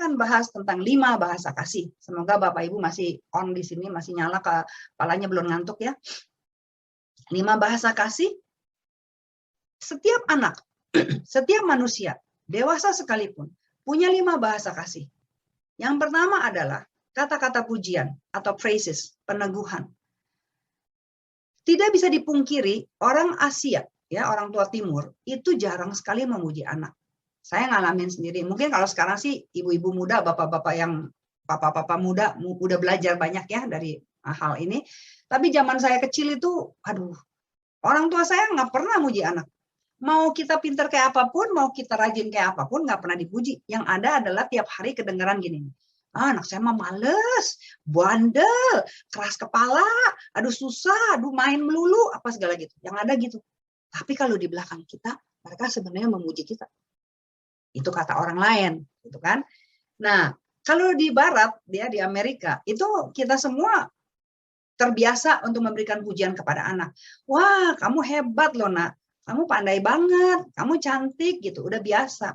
akan bahas tentang 5 bahasa kasih. Semoga Bapak Ibu masih on di sini, masih nyala, kepalanya belum ngantuk ya. 5 bahasa kasih. Setiap anak, setiap manusia, dewasa sekalipun, punya 5 bahasa kasih. Yang pertama adalah kata-kata pujian atau phrases, peneguhan. Tidak bisa dipungkiri orang Asia, ya orang tua Timur, itu jarang sekali memuji anak. Saya ngalamin sendiri. Mungkin kalau sekarang sih ibu-ibu muda, bapak-bapak yang papa-papa muda udah belajar banyak ya dari hal ini. Tapi zaman saya kecil itu, aduh, orang tua saya nggak pernah muji anak. Mau kita pinter kayak apapun, mau kita rajin kayak apapun, nggak pernah dipuji. Yang ada adalah tiap hari kedengaran gini. Anak saya mah males, bandel, keras kepala, aduh susah, aduh main melulu, apa segala gitu. Yang ada gitu. Tapi kalau di belakang kita, mereka sebenarnya memuji kita. Itu kata orang lain, gitu kan. Nah, kalau di Barat, dia di Amerika, itu kita semua terbiasa untuk memberikan pujian kepada anak. Wah, kamu hebat loh, nak. Kamu pandai banget, kamu cantik gitu, udah biasa.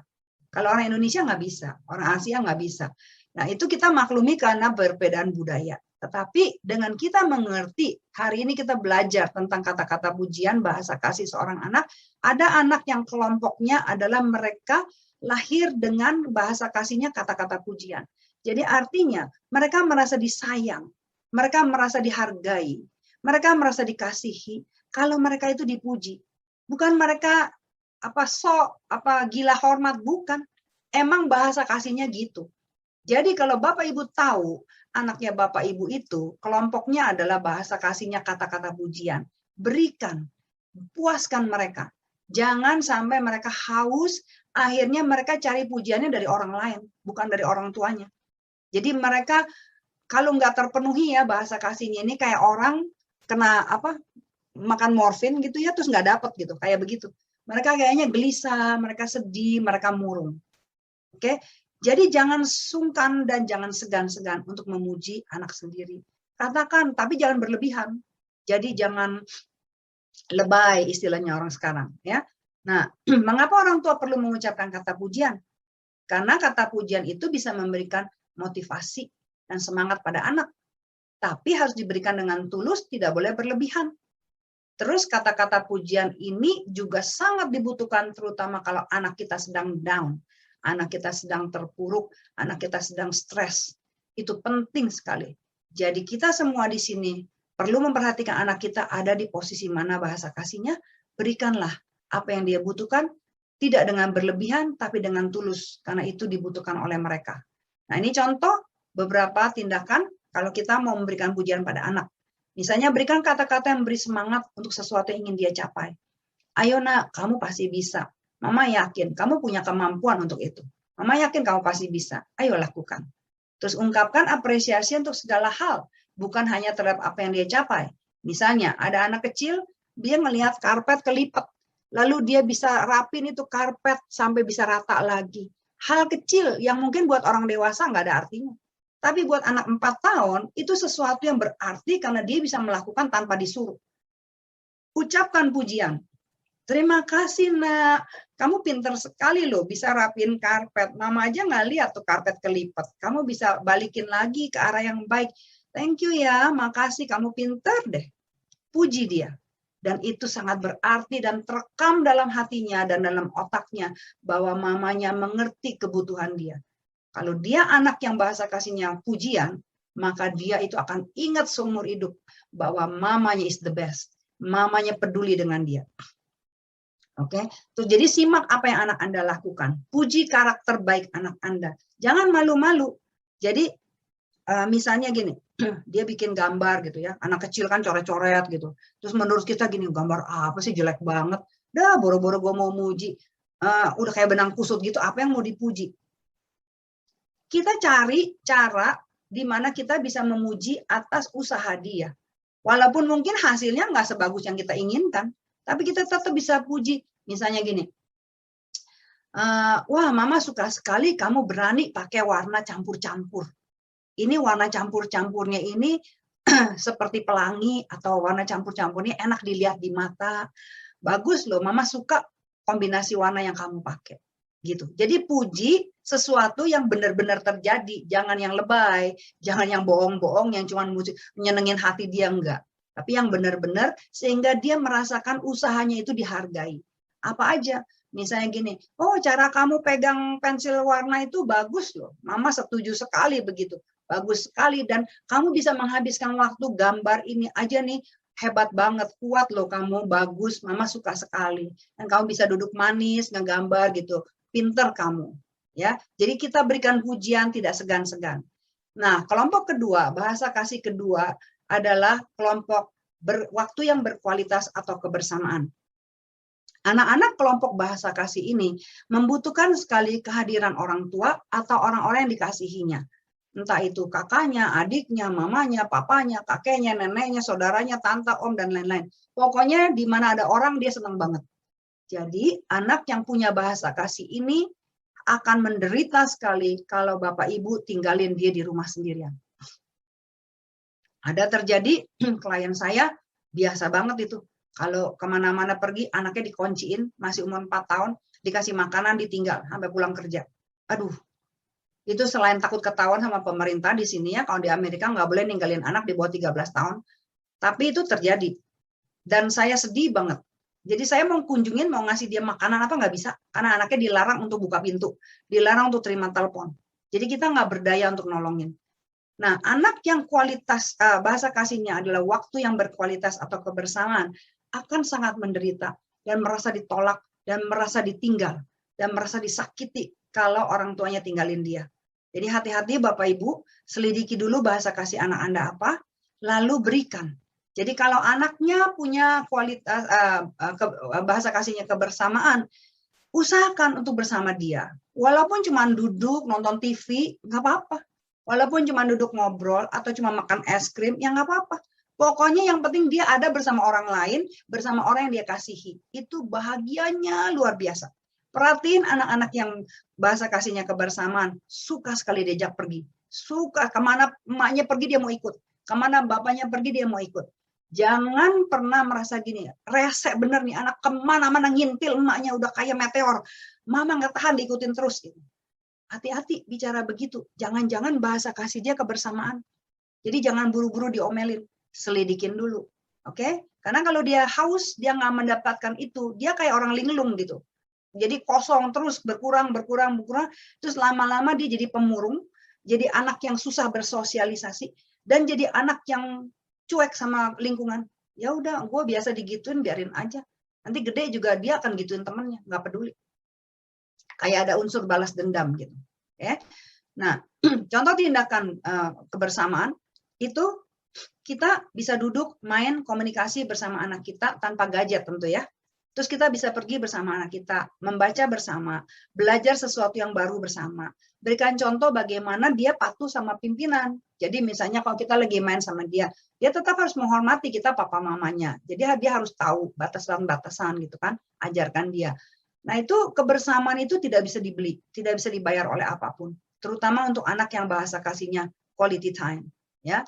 Kalau orang Indonesia nggak bisa, orang Asia nggak bisa. Nah itu kita maklumi karena perbedaan budaya. Tetapi dengan kita mengerti, hari ini kita belajar tentang kata-kata pujian, bahasa kasih seorang anak, ada anak yang kelompoknya adalah mereka lahir dengan bahasa kasihnya kata-kata pujian. Jadi artinya mereka merasa disayang, mereka merasa dihargai, mereka merasa dikasihi kalau mereka itu dipuji. Bukan mereka gila hormat, bukan. Emang bahasa kasihnya gitu. Jadi kalau Bapak Ibu tahu anaknya Bapak Ibu itu kelompoknya adalah bahasa kasihnya kata-kata pujian, berikan, puaskan mereka. Jangan sampai mereka haus, akhirnya mereka cari pujiannya dari orang lain, bukan dari orang tuanya. Jadi mereka kalau nggak terpenuhi ya bahasa kasihnya ini kayak orang kena makan morfin gitu ya, terus nggak dapet gitu, kayak begitu. Mereka kayaknya gelisah, mereka sedih, mereka murung. Oke, jadi jangan sungkan dan jangan segan-segan untuk memuji anak sendiri. Katakan, tapi jangan berlebihan. Jadi jangan lebay istilahnya orang sekarang, ya. Nah, mengapa orang tua perlu mengucapkan kata pujian? Karena kata pujian itu bisa memberikan motivasi dan semangat pada anak. Tapi harus diberikan dengan tulus, tidak boleh berlebihan. Terus kata-kata pujian ini juga sangat dibutuhkan terutama kalau anak kita sedang down, anak kita sedang terpuruk, anak kita sedang stres. Itu penting sekali. Jadi kita semua di sini perlu memperhatikan anak kita ada di posisi mana bahasa kasihnya, berikanlah apa yang dia butuhkan, tidak dengan berlebihan tapi dengan tulus, karena itu dibutuhkan oleh mereka. Nah ini contoh beberapa tindakan kalau kita mau memberikan pujian pada anak. Misalnya berikan kata-kata yang memberi semangat untuk sesuatu yang ingin dia capai. Ayo nak, kamu pasti bisa. Mama yakin kamu punya kemampuan untuk itu. Mama yakin kamu pasti bisa. Ayo lakukan. Terus ungkapkan apresiasi untuk segala hal. Bukan hanya terhadap apa yang dia capai. Misalnya ada anak kecil, dia ngelihat karpet kelipat. Lalu dia bisa rapin itu karpet sampai bisa rata lagi. Hal kecil yang mungkin buat orang dewasa nggak ada artinya. Tapi buat anak 4 tahun, itu sesuatu yang berarti karena dia bisa melakukan tanpa disuruh. Ucapkan pujian. Terima kasih nak, kamu pinter sekali loh, bisa rapin karpet. Mama aja nggak lihat tuh karpet kelipat. Kamu bisa balikin lagi ke arah yang baik. Thank you ya, makasih, kamu pinter deh. Puji dia. Dan itu sangat berarti dan terekam dalam hatinya dan dalam otaknya bahwa mamanya mengerti kebutuhan dia. Kalau dia anak yang bahasa kasihnya pujian, maka dia itu akan ingat seumur hidup bahwa mamanya is the best. Mamanya peduli dengan dia. Oke, tuh jadi simak apa yang anak Anda lakukan. Puji karakter baik anak Anda. Jangan malu-malu. Jadi misalnya gini, dia bikin gambar gitu ya. Anak kecil kan coret-coret gitu. Terus menurut kita gini, gambar apa sih jelek banget. Dah boro-boro gue mau muji. Udah kayak benang kusut gitu. Apa yang mau dipuji? Kita cari cara di mana kita bisa memuji atas usaha dia. Walaupun mungkin hasilnya nggak sebagus yang kita inginkan, tapi kita tetap bisa puji. Misalnya gini, wah mama suka sekali kamu berani pakai warna campur-campur. Ini warna campur-campurnya ini seperti pelangi atau warna campur-campurnya enak dilihat di mata. Bagus loh, mama suka kombinasi warna yang kamu pakai. gitu. Jadi puji sesuatu yang benar-benar terjadi, jangan yang lebay, jangan yang bohong-bohong, yang cuma nyenengin hati dia, enggak. Tapi yang benar-benar sehingga dia merasakan usahanya itu dihargai. Apa aja? Misalnya gini, oh cara kamu pegang pensil warna itu bagus loh. Mama setuju sekali begitu. Bagus sekali dan kamu bisa menghabiskan waktu gambar ini aja nih. Hebat banget, kuat loh kamu, bagus, mama suka sekali. Dan kamu bisa duduk manis, ngegambar gitu. Pinter kamu. Ya, jadi kita berikan pujian tidak segan-segan. Nah, kelompok kedua, bahasa kasih kedua adalah kelompok waktu yang berkualitas atau kebersamaan. Anak-anak kelompok bahasa kasih ini membutuhkan sekali kehadiran orang tua atau orang-orang yang dikasihinya. Entah itu kakaknya, adiknya, mamanya, papanya, kakeknya, neneknya, saudaranya, tante, om, dan lain-lain. Pokoknya di mana ada orang dia senang banget. Jadi anak yang punya bahasa kasih ini akan menderita sekali kalau bapak ibu tinggalin dia di rumah sendirian. Ada terjadi klien saya biasa banget itu. Kalau kemana-mana pergi, anaknya dikunciin, masih umur 4 tahun, dikasih makanan, ditinggal, sampai pulang kerja. Aduh, itu selain takut ketahuan sama pemerintah di sini ya, kalau di Amerika nggak boleh ninggalin anak di bawah 13 tahun. Tapi itu terjadi. Dan saya sedih banget. Jadi saya mau kunjungin, mau ngasih dia makanan apa nggak bisa. Karena anaknya dilarang untuk buka pintu. Dilarang untuk terima telepon. Jadi kita nggak berdaya untuk nolongin. Nah, anak yang kualitas bahasa kasihnya adalah waktu yang berkualitas atau kebersamaan akan sangat menderita dan merasa ditolak dan merasa ditinggal dan merasa disakiti kalau orang tuanya tinggalin dia. Jadi hati-hati Bapak Ibu, selidiki dulu bahasa kasih anak Anda apa, lalu berikan. Jadi kalau anaknya punya kualitas bahasa kasihnya kebersamaan, usahakan untuk bersama dia. Walaupun cuma duduk nonton TV, nggak apa-apa. Walaupun cuma duduk ngobrol atau cuma makan es krim, ya nggak apa-apa. Pokoknya yang penting dia ada bersama orang lain, bersama orang yang dia kasihi. Itu bahagianya luar biasa. Perhatiin anak-anak yang bahasa kasihnya kebersamaan, suka sekali diajak pergi. Suka, kemana emaknya pergi dia mau ikut. Kemana bapaknya pergi dia mau ikut. Jangan pernah merasa gini, resek bener nih anak kemana-mana ngintil emaknya udah kayak meteor. Mama nggak tahan diikutin terus. Gitu. Hati-hati bicara begitu. Jangan-jangan bahasa kasih dia kebersamaan. Jadi jangan buru-buru diomelin. Selidikin dulu. Oke? Karena kalau dia haus, dia nggak mendapatkan itu. Dia kayak orang linglung gitu. Jadi kosong terus, berkurang. Terus lama-lama dia jadi pemurung. Jadi anak yang susah bersosialisasi. Dan jadi anak yang cuek sama lingkungan. Ya udah, gue biasa digituin, biarin aja. Nanti gede juga dia akan gituin temennya. Nggak peduli. Kayak ada unsur balas dendam gitu. Ya. Nah, contoh tindakan kebersamaan itu kita bisa duduk main komunikasi bersama anak kita tanpa gadget tentu ya. Terus kita bisa pergi bersama anak kita, membaca bersama, belajar sesuatu yang baru bersama. Berikan contoh bagaimana dia patuh sama pimpinan. Jadi misalnya kalau kita lagi main sama dia tetap harus menghormati kita papa mamanya. Jadi dia harus tahu batasan-batasan gitu kan, ajarkan dia. Nah itu kebersamaan itu tidak bisa dibeli, tidak bisa dibayar oleh apapun. Terutama untuk anak yang bahasa kasihnya quality time. Ya.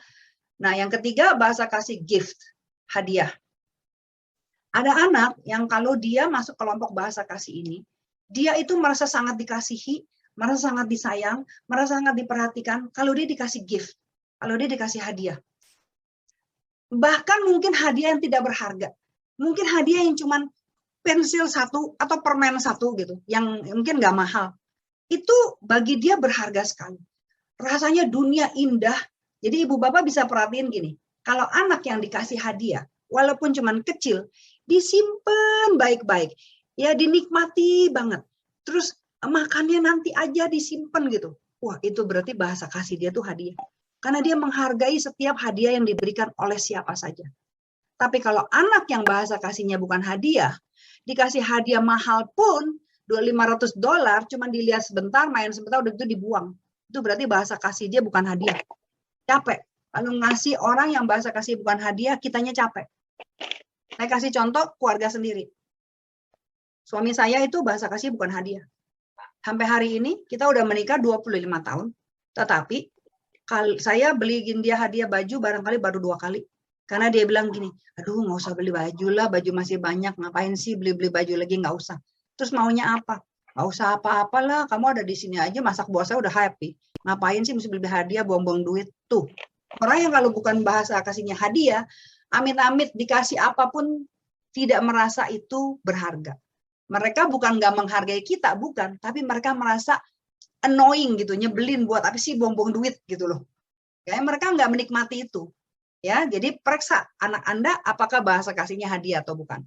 Nah yang ketiga bahasa kasih gift, hadiah. Ada anak yang kalau dia masuk kelompok bahasa kasih ini, dia itu merasa sangat dikasihi, merasa sangat disayang, merasa sangat diperhatikan kalau dia dikasih gift, kalau dia dikasih hadiah. Bahkan mungkin hadiah yang tidak berharga. Mungkin hadiah yang cuma pensil 1 atau permen 1 gitu, yang mungkin nggak mahal. Itu bagi dia berharga sekali. Rasanya dunia indah. Jadi ibu bapak bisa perhatiin gini, kalau anak yang dikasih hadiah, walaupun cuma kecil, disimpan baik-baik, ya dinikmati banget. Terus makannya nanti aja disimpan gitu. Wah itu berarti bahasa kasih dia tuh hadiah. Karena dia menghargai setiap hadiah yang diberikan oleh siapa saja. Tapi kalau anak yang bahasa kasihnya bukan hadiah, dikasih hadiah mahal pun, $500, cuma dilihat sebentar, main sebentar, udah itu dibuang. Itu berarti bahasa kasih dia bukan hadiah. Capek. Kalau ngasih orang yang bahasa kasih bukan hadiah, kitanya capek. Saya kasih contoh keluarga sendiri. Suami saya itu bahasa kasih bukan hadiah. Sampai hari ini kita udah menikah 25 tahun. Tetapi saya beliin dia hadiah baju barangkali baru 2 kali. Karena dia bilang gini, aduh nggak usah beli baju lah, baju masih banyak. Ngapain sih beli-beli baju lagi, nggak usah. Terus maunya apa? Nggak usah apa-apalah, kamu ada di sini aja masak buat saya udah happy. Ngapain sih mesti beli hadiah, buang-buang duit tuh. Orang yang kalau bukan bahasa kasihnya hadiah, amit-amit dikasih apapun tidak merasa itu berharga. Mereka bukan nggak menghargai kita, bukan, tapi mereka merasa annoying gitu, nyebelin, buat apa sih buang-buang duit gitu loh. Kayak mereka nggak menikmati itu. Ya, jadi periksa anak Anda apakah bahasa kasihnya hadiah atau bukan.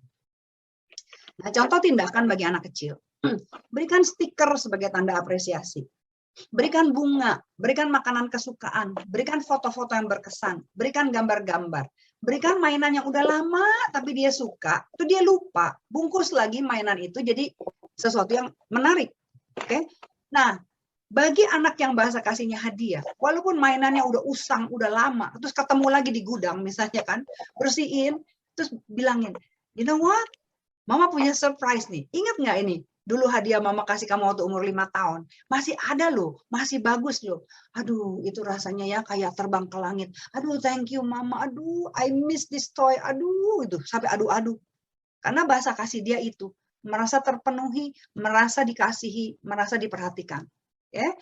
Nah, contoh tindakan bagi anak kecil. Berikan stiker sebagai tanda apresiasi. Berikan bunga, berikan makanan kesukaan, berikan foto-foto yang berkesan, berikan gambar-gambar, berikan mainan yang udah lama tapi dia suka, itu dia lupa, bungkus lagi mainan itu jadi sesuatu yang menarik. Oke. Nah, bagi anak yang bahasa kasihnya hadiah, walaupun mainannya udah usang, udah lama, terus ketemu lagi di gudang misalnya kan, bersihin, terus bilangin, you know what? Mama punya surprise nih. Ingat nggak ini? Dulu hadiah mama kasih kamu waktu umur 5 tahun. Masih ada loh, masih bagus loh. Aduh, itu rasanya ya kayak terbang ke langit. Aduh, thank you mama. Aduh, I miss this toy. Aduh, itu sampai adu-adu. Karena bahasa kasih dia itu merasa terpenuhi, merasa dikasihi, merasa diperhatikan. Ya.